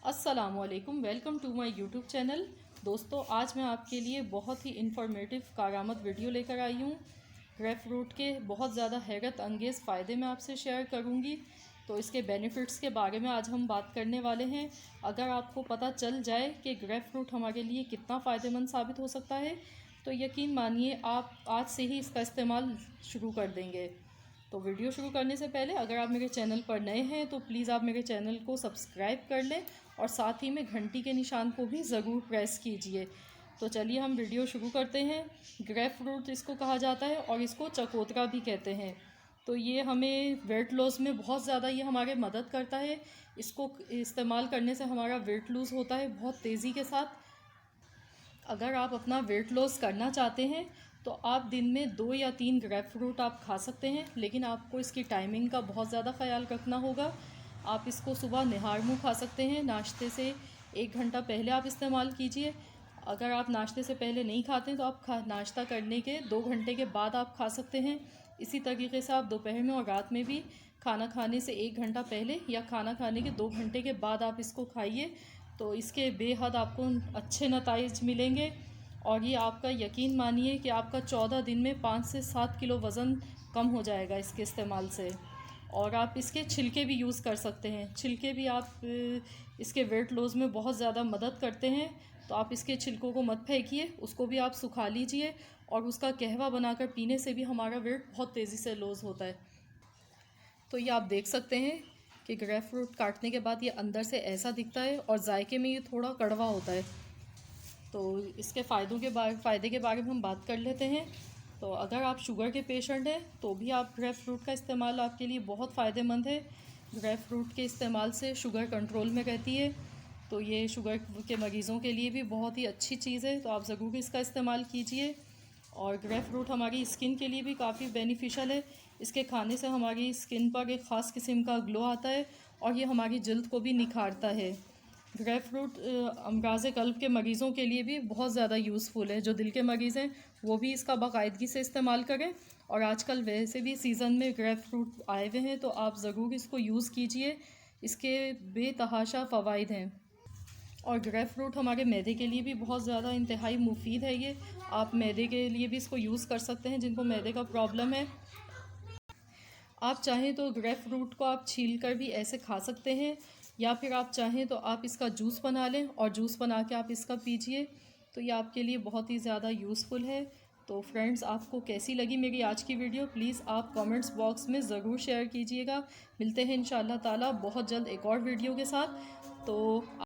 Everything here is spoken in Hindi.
अस्सलामुअलैकुम, welcome to my YouTube channel. दोस्तों, आज मैं आपके लिए बहुत ही इन्फॉर्मेटिव कारआमद वीडियो लेकर आई हूँ। ग्रेप फ्रूट के बहुत ज़्यादा हैरत अंगेज़ फ़ायदे मैं आपसे शेयर करूँगी। तो इसके बेनिफिट्स के बारे में आज हम बात करने वाले हैं। अगर आपको पता चल जाए कि ग्रेप फ्रूट हमारे लिए कितना फ़ायदेमंद साबित हो सकता है, तो यकीन मानिए आप आज से ही इसका इस्तेमाल शुरू कर देंगे। तो वीडियो शुरू करने से पहले अगर आप मेरे चैनल पर नए हैं तो प्लीज़ आप मेरे चैनल को सब्सक्राइब कर लें और साथ ही में घंटी के निशान को भी ज़रूर प्रेस कीजिए। तो चलिए हम वीडियो शुरू करते हैं। ग्रेप फ्रूट इसको कहा जाता है और इसको चकोतरा भी कहते हैं। तो ये हमें वेट लॉस में बहुत ज़्यादा ये हमारे मदद करता है। इसको इस्तेमाल करने से हमारा वेट लूज़ होता है बहुत तेज़ी के साथ। अगर आप अपना वेट लॉस करना चाहते हैं तो आप दिन में 2 या 3 ग्रेप फ्रूट आप खा सकते हैं, लेकिन आपको इसकी टाइमिंग का बहुत ज़्यादा ख्याल रखना होगा। आप इसको सुबह निहार मुँह खा सकते हैं, नाश्ते से 1 घंटा पहले आप इस्तेमाल कीजिए। अगर आप नाश्ते से पहले नहीं खाते तो आप नाश्ता करने के 2 घंटे के बाद आप खा सकते हैं। इसी तरीके से आप दोपहर में और रात में भी खाना खाने से 1 घंटा पहले या खाना खाने के 2 घंटे के बाद आप इसको खाइए। तो इसके बेहद आपको अच्छे नताइज मिलेंगे और ये आपका यकीन मानिए कि आपका 14 दिन में 5 से 7 किलो वज़न कम हो जाएगा इसके इस्तेमाल से। और आप इसके छिलके भी यूज़ कर सकते हैं। छिलके भी आप इसके वेट लॉस में बहुत ज़्यादा मदद करते हैं। तो आप इसके छिलकों को मत फेंकिए, उसको भी आप सुखा लीजिए और उसका कहवा बनाकर पीने से भी हमारा वेट बहुत तेज़ी से लॉस होता है। तो ये आप देख सकते हैं कि ग्रेप फ्रूट काटने के बाद ये अंदर से ऐसा दिखता है और जायके में ये थोड़ा कड़वा होता है। तो इसके फ़ायदे के बारे में हम बात कर लेते हैं। तो अगर आप शुगर के पेशेंट हैं तो भी आप ग्रेप फ्रूट का इस्तेमाल आपके लिए बहुत फ़ायदेमंद है। ग्रेप फ्रूट के इस्तेमाल से शुगर कंट्रोल में रहती है। तो ये शुगर के मरीज़ों के लिए भी बहुत ही अच्छी चीज़ है, तो आप ज़रूर इसका इस्तेमाल कीजिए। और ग्रेप फ्रूट हमारी स्किन के लिए भी काफ़ी बेनिफिशियल है। इसके खाने से हमारी स्किन पर एक ख़ास किस्म का ग्लो आता है और ये हमारी जल्द को भी निखारता है। ग्रेप फ्रूट अमराज़ क़ल्ब के मरीज़ों के लिए भी बहुत ज़्यादा यूज़फुल है। जो दिल के मरीज़ हैं वो भी इसका बाकायदगी से इस्तेमाल करें। और आजकल वैसे भी सीज़न में ग्रेप फ्रूट आए हुए हैं, तो आप ज़रूर इसको यूज़ कीजिए। इसके बेतहाशा फ़वाइद हैं। और ग्रेप फ्रूट हमारे मैदे के लिए भी बहुत ज़्यादा इंतहाई मुफीद है। ये आप मैदे के लिए भी इसको यूज़ कर सकते हैं जिनको मैदे का प्रॉब्लम है। आप चाहें तो ग्रेप फ्रूट को आप छील कर भी ऐसे खा सकते हैं, या फिर आप चाहें तो आप इसका जूस बना लें और जूस बना के आप इसका पीजिए। तो ये आपके लिए बहुत ही ज़्यादा यूज़फुल है। तो फ्रेंड्स, आपको कैसी लगी मेरी आज की वीडियो, प्लीज़ आप कमेंट्स बॉक्स में ज़रूर शेयर कीजिएगा। मिलते हैं इंशाअल्लाह ताला बहुत जल्द एक और वीडियो के साथ। तो